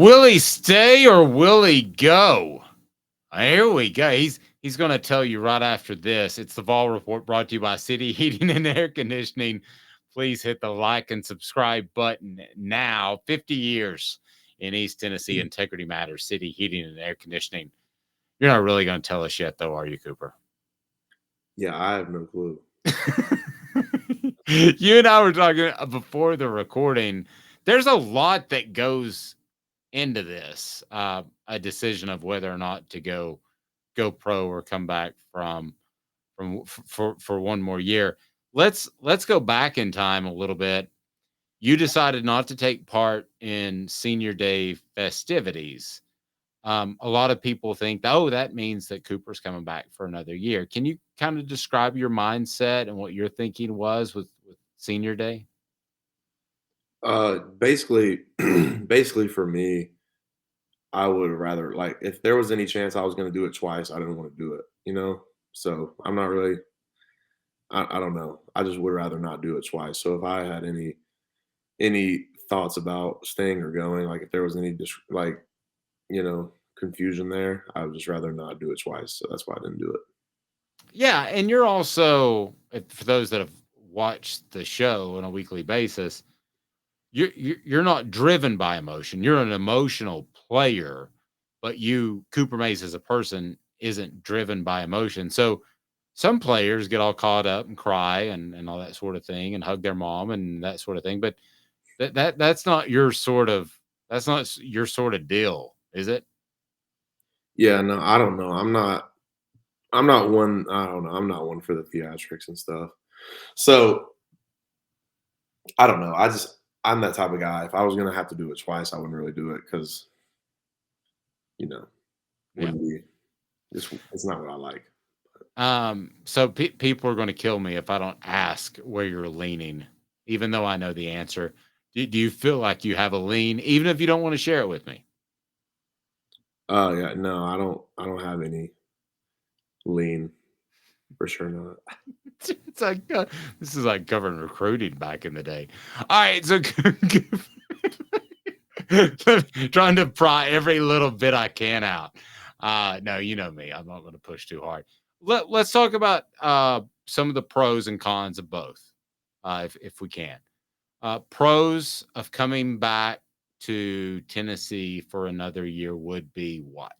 Will he stay or will he go? Here we go. He's going to tell you right after this. It's the Vol Report brought to you by City Heating and Air Conditioning. Please hit the like and subscribe button now. 50 years in East Tennessee. Integrity matters. City Heating and Air Conditioning. You're not really going to tell us yet, though, are you, Cooper? Yeah, I have no clue. You and I were talking before the recording. There's a lot that goes into this, a decision of whether or not to go pro or come back for one more year. Let's go back in time a little bit. You decided not to take part in senior day festivities. A lot of people think, oh, that means that Cooper's coming back for another year. Can you kind of describe your mindset and what your thinking was with senior day? Basically, basically for me, I would rather like if there was any chance I was going to do it twice, I didn't want to do it. So I'm not really. I don't know. I just would rather not do it twice. So if I had any thoughts about staying or going, like if there was any confusion there, I would just rather not do it twice. So that's why I didn't do it. Yeah, and you're also, for those that have watched the show on a weekly basis, you're not driven by emotion. You're an emotional player, but Cooper Mace as a person isn't driven by emotion. So some players get all caught up and cry and all that sort of thing and hug their mom and that sort of thing. But that's not that's not your sort of deal, is it? Yeah, no, I don't know. I'm not one. I don't know. I'm not one for the theatrics and stuff. So I don't know. I'm that type of guy. If I was gonna have to do it twice, I wouldn't really do it because you know Yeah. wouldn't be. It's not what I like. So people are going to kill me if I don't ask where you're leaning, even though I know the answer. Do you feel like you have a lean, even if you don't want to share it with me? Oh yeah, no, I don't have any lean for sure not. It's like this is like government recruiting back in the day. All right, so trying to pry every little bit I can out. No, you know me. I'm not going to push too hard. Let's talk about some of the pros and cons of both, if we can. Pros of coming back to Tennessee for another year would be what?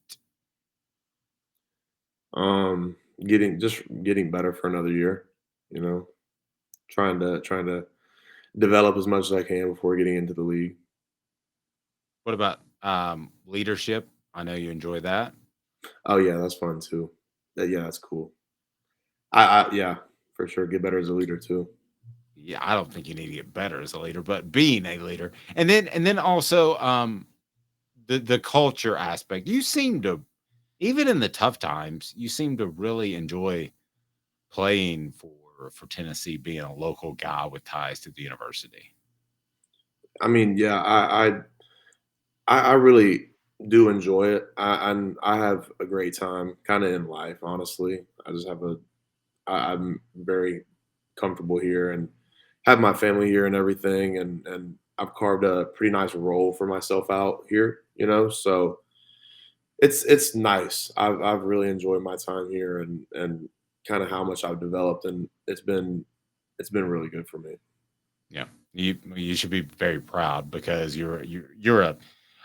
Getting better for another year. You know, trying to develop as much as I can before getting into the league. What about leadership? I know you enjoy that. Oh yeah, that's fun too. Yeah, that's cool. Yeah, for sure. Get better as a leader too. Yeah, I don't think you need to get better as a leader, but being a leader, and then also the culture aspect. You seem to, even in the tough times, you seem to really enjoy playing for Tennessee, being a local guy with ties to the university. I mean, yeah, I really do enjoy it. I have a great time, kind of in life. Honestly, I just have I'm very comfortable here and have my family here and everything, and I've carved a pretty nice role for myself out here. So it's nice. I've really enjoyed my time here and kind of how much I've developed, and it's been really good for me. Yeah, you should be very proud because you're a.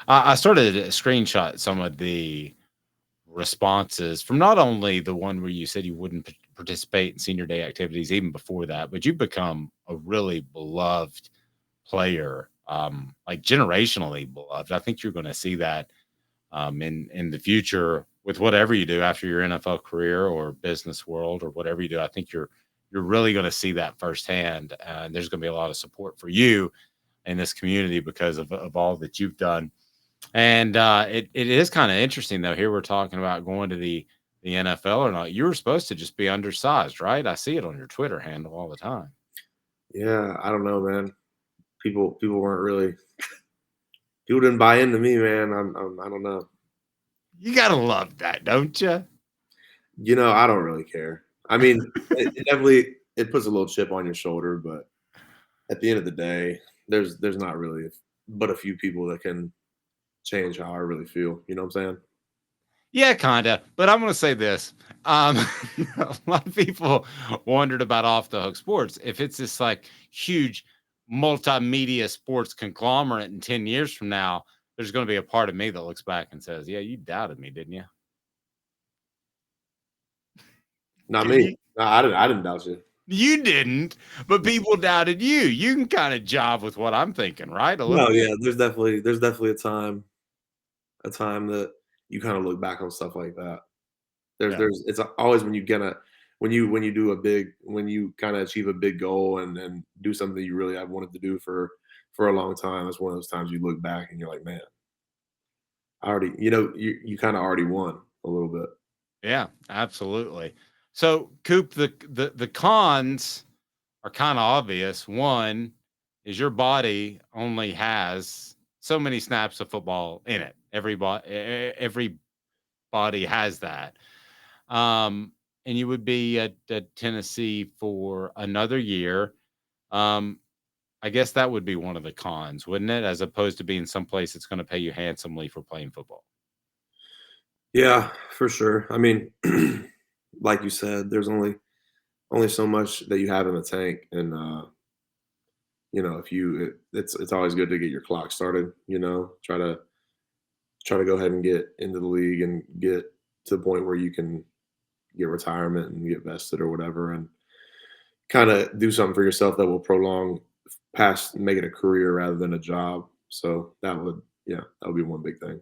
I started to screenshot some of the responses from not only the one where you said you wouldn't participate in senior day activities even before that, but you've become a really beloved player, like generationally beloved. I think you're going to see that in the future with whatever you do after your NFL career or business world or whatever you do. I think you're really going to see that firsthand, and there's going to be a lot of support for you in this community because of all that you've done. And it is kind of interesting though. Here we're talking about going to the NFL or not. You were supposed to just be undersized, right? I see it on your Twitter handle all the time. Yeah, I don't know, man. People weren't really people didn't buy into me, man. I don't know. You gotta love that, don't you? I don't really care. I mean, it definitely it puts a little chip on your shoulder, but at the end of the day, there's not really but a few people that can change how I really feel. You know what I'm saying? Yeah, kinda, but I'm gonna say this, um, a lot of people wondered about Off the Hook Sports. If it's this, like, huge multimedia sports conglomerate in 10 years from now, there's gonna be a part of me that looks back and says, "Yeah, you doubted me, didn't you?" Not Can me. you? No, I didn't doubt you. You didn't, but people doubted you. You can kinda jive with what I'm thinking, right? A little No, bit? yeah, there's definitely a time that you kinda look back on stuff like that. Yeah. There's it's always when you get a when you do a big when you kinda achieve a big goal and do something you really have wanted to do for a long time, it's one of those times you look back and you're like, "Man, I already" you kinda already won a little bit. Yeah, absolutely. So, Coop, the cons are kind of obvious. One is your body only has so many snaps of football in it. Every body has that. Um, and you would be at Tennessee for another year. Um, I guess that would be one of the cons, wouldn't it? As opposed to being someplace that's going to pay you handsomely for playing football. Yeah, for sure. I mean, like you said, there's only so much that you have in the tank, and if it's always good to get your clock started. Try to go ahead and get into the league and get to the point where you can get retirement and get vested or whatever, and kind of do something for yourself that will prolong past make it a career rather than a job. So that would be one big thing.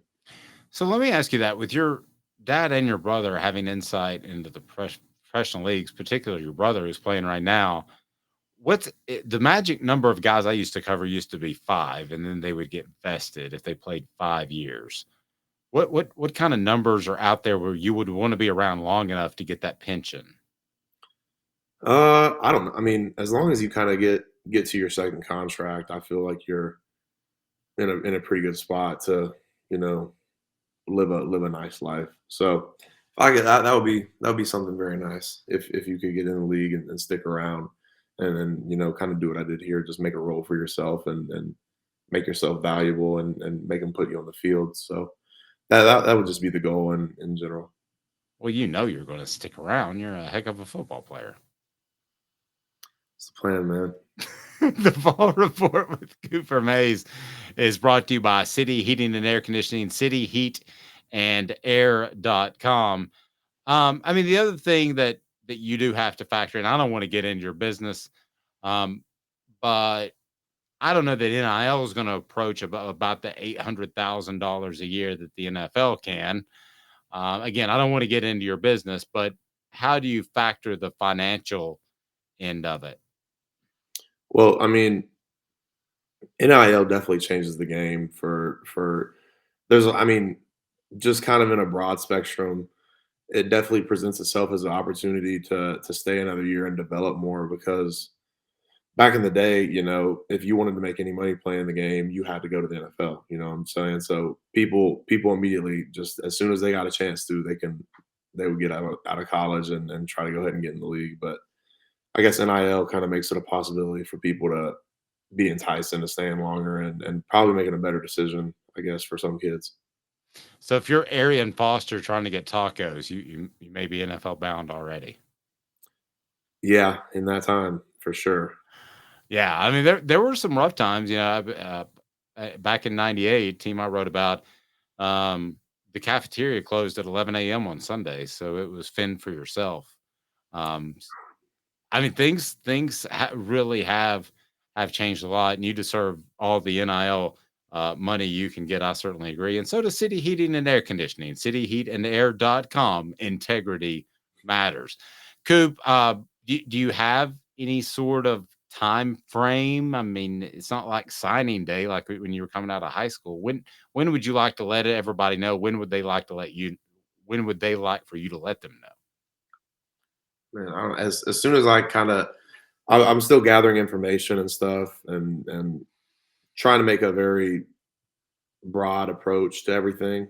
So let me ask you that with your dad and your brother having insight into the professional leagues, particularly your brother who's playing right now, the magic number of guys I used to cover used to be five, and then they would get vested if they played 5 years. What kind of numbers are out there where you would want to be around long enough to get that pension? I don't know. I mean, as long as you kind of get to your second contract, I feel like you're in a pretty good spot to, you know, live a nice life. So if I get that, that would be something very nice if you could get in the league and stick around and then kind of do what I did here, just make a role for yourself and make yourself valuable and make them put you on the field. So that would just be the goal in general. Well, you're going to stick around. You're a heck of a football player. It's the plan, man. The Fall Report with Cooper Mays is brought to you by City Heating and Air Conditioning, cityheatandair.com. I mean, the other thing that you do have to factor in, I don't want to get into your business, um, but I don't know that NIL is going to approach about the $800,000 a year that the NFL can. Again, I don't want to get into your business, but how do you factor the financial end of it? Well, I mean, NIL definitely changes the game for there's I mean, just kind of in a broad spectrum, it definitely presents itself as an opportunity to stay another year and develop more because back in the day, if you wanted to make any money playing the game, you had to go to the NFL. You know what I'm saying? So people immediately just as soon as they got a chance to, they would get out of college and try to go ahead and get in the league. But I guess NIL kind of makes it a possibility for people to be enticed into staying longer and probably making a better decision, I guess, for some kids. So if you're Arian Foster trying to get tacos, you may be NFL bound already. Yeah, in that time for sure. Yeah, I mean there were some rough times. Back in '98, team I wrote about, the cafeteria closed at 11 a.m. on Sunday, so it was fend for yourself. Um, I mean, things really have changed a lot, and you deserve all the NIL money you can get. I certainly agree, and so does City Heating and Air Conditioning. CityHeatandAir.com. Integrity matters. Coop, do you have any sort of time frame? I mean, it's not like signing day, like when you were coming out of high school. When would you like to let everybody know? When would they like to let you? When would they like for you to let them know? Man, as soon as I kind of I'm still gathering information and stuff and trying to make a very broad approach to everything,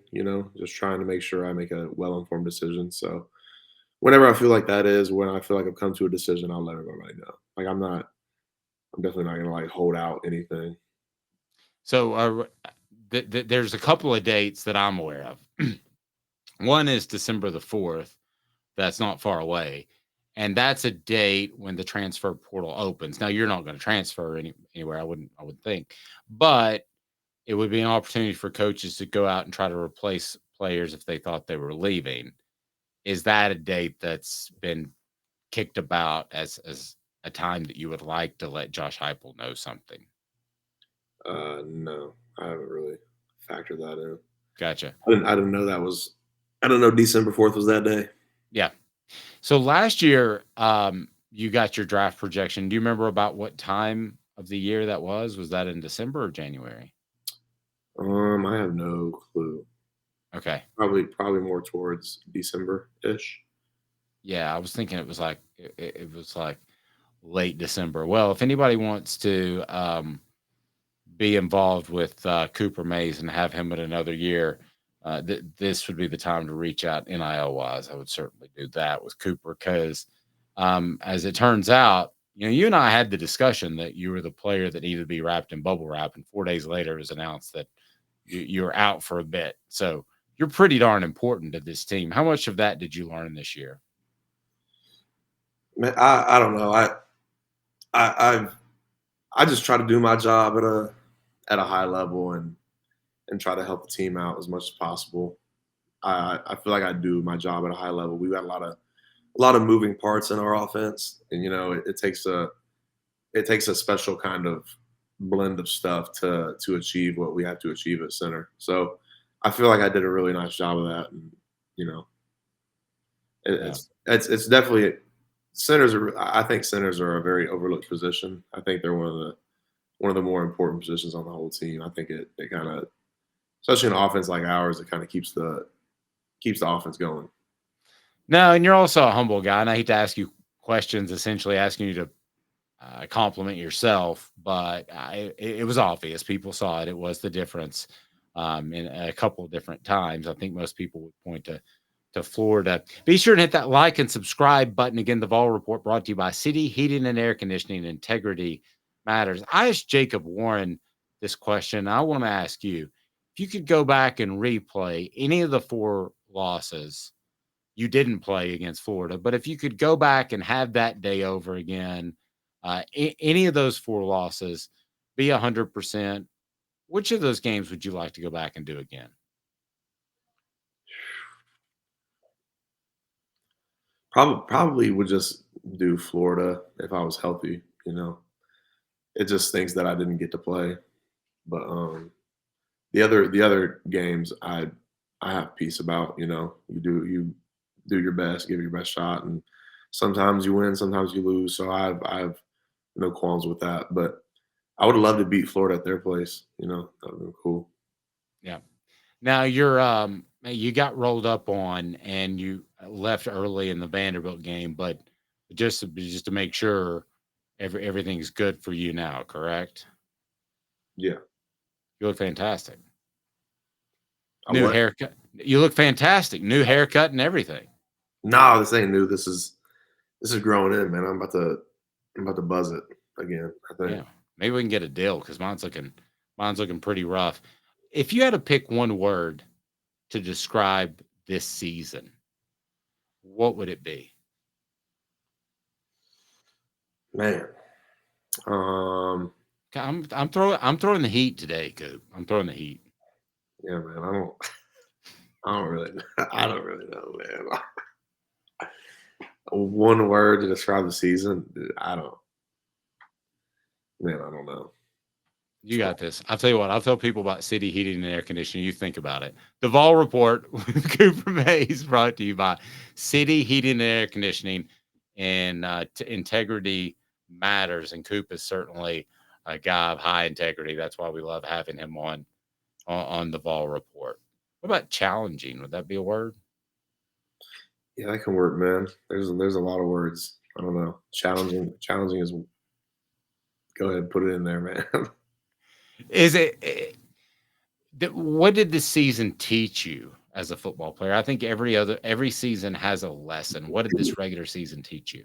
just trying to make sure I make a well-informed decision. So whenever I feel like that is when I feel like I've come to a decision, I'll let everybody know. Like I'm definitely not gonna like hold out anything. So, there's a couple of dates that I'm aware of. One is December the 4th. That's not far away. And that's a date when the transfer portal opens. Now you're not going to transfer anywhere. I wouldn't think, but it would be an opportunity for coaches to go out and try to replace players if they thought they were leaving. Is that a date that's been kicked about as a time that you would like to let Josh Heupel know something? No, I haven't really factored that in. Gotcha. I didn't know that was. I didn't know December 4th was that day. Yeah. So last year, you got your draft projection. Do you remember about what time of the year that was? Was that in December or January? I have no clue. Okay. Probably more towards December-ish. Yeah, I was thinking it was like it was like late December. Well, if anybody wants to be involved with Cooper Mays and have him in another year, this would be the time to reach out NIL wise. I would certainly do that with Cooper because, as it turns out, you and I had the discussion that you were the player that needed to be wrapped in bubble wrap, and 4 days later it was announced that you're out for a bit. So you're pretty darn important to this team. How much of that did you learn this year? Man, I don't know. I I just try to do my job at a high level and try to help the team out as much as possible. I feel like I do my job at a high level. We've got a lot of moving parts in our offense, and it takes a special kind of blend of stuff to achieve what we have to achieve at center. So I feel like I did a really nice job of that, and you know, Yeah. it's definitely centers are. I think centers are a very overlooked position. I think they're one of the more important positions on the whole team. I think it kind of, especially in an offense like ours, it kind of keeps the offense going. No, and you're also a humble guy, and I hate to ask you questions, essentially asking you to compliment yourself, but it was obvious. People saw it. It was the difference in a couple of different times. I think most people would point to Florida. Be sure to hit that like and subscribe button. Again, the Vol Report brought to you by City Heating and Air Conditioning. Integrity matters. I asked Jacob Warren this question. I want to ask you if you could go back and replay any of the four losses you didn't play against Florida, but if you could go back and have that day over again, any of those four losses, be 100%. Which of those games would you like to go back and do again? Probably would just do Florida if I was healthy. It just things that I didn't get to play. But the other games I have peace about. You do your best, give your best shot, and sometimes you win, sometimes you lose. So I have no qualms with that. But I would love to beat Florida at their place. That would be cool. Yeah. Now you got rolled up on and you left early in the Vanderbilt game, but just to make sure everything's good for you now, correct? Yeah. You look fantastic. I New what? haircut. You look fantastic. New haircut and everything. No, this ain't new. This is growing in, man. I'm about to buzz it again, I think. Yeah. Maybe we can get a deal because mine's looking pretty rough. If you had to pick one word to describe this season, what would it be? Man. Um, I'm throwing the heat today, Coop. I'm throwing the heat. yeah, man. I don't really I don't really know, man. One word to describe the season, I don't man, I don't know. You got this. I'll tell you what, I'll tell people about city heating and air conditioning. You think about it. The Vol Report with Cooper Mays brought to you by City Heating and Air Conditioning. And integrity matters. And Coop is certainly a guy of high integrity. That's why we love having him on the Vol Report. What about challenging? Would that be a word? Yeah, that can work, man. There's a lot of words. I don't know. Challenging is go ahead, put it in there, man. Is it? What did this season teach you as a football player? I think every season has a lesson. What did this regular season teach you?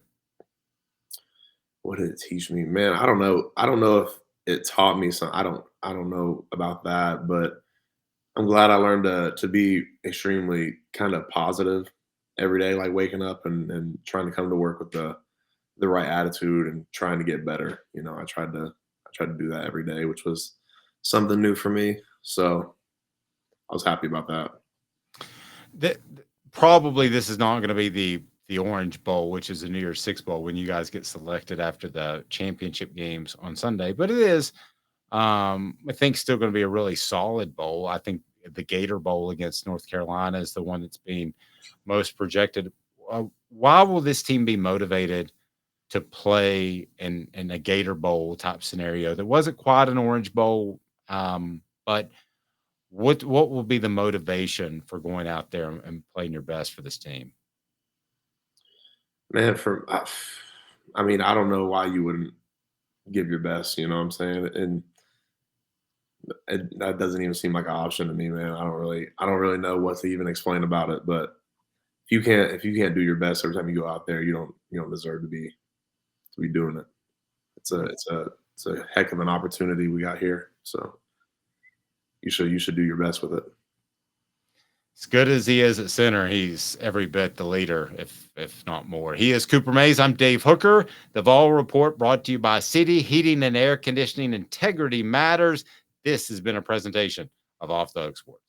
What did it teach me? Man, I don't know. I don't know if it taught me something. I don't know about that, but I'm glad I learned to be extremely kind of positive every day, like waking up and trying to come to work with the right attitude and trying to get better. You know, I tried to do that every day, which was something new for me. So I was happy about that. Probably this is not going to be the Orange Bowl, which is the New Year's Six Bowl when you guys get selected after the championship games on Sunday, but it is I think still going to be a really solid bowl. I think the Gator Bowl against North Carolina is the one that's being most projected. Why will this team be motivated to play in a Gator Bowl type scenario? That wasn't quite an Orange Bowl, but what will be the motivation for going out there and playing your best for this team? Man, I mean, I don't know why you wouldn't give your best. You know what I'm saying? And that doesn't even seem like an option to me, man. I don't really know what to even explain about it. But if you can't do your best every time you go out there, you don't deserve to be doing it. It's a heck of an opportunity we got here. So you should do your best with it. As good as he is at center, he's every bit the leader, if not more. He is Cooper Mays. I'm Dave Hooker. The Vol Report brought to you by City Heating and Air Conditioning. Integrity matters. This has been a presentation of Off the Hook Sports.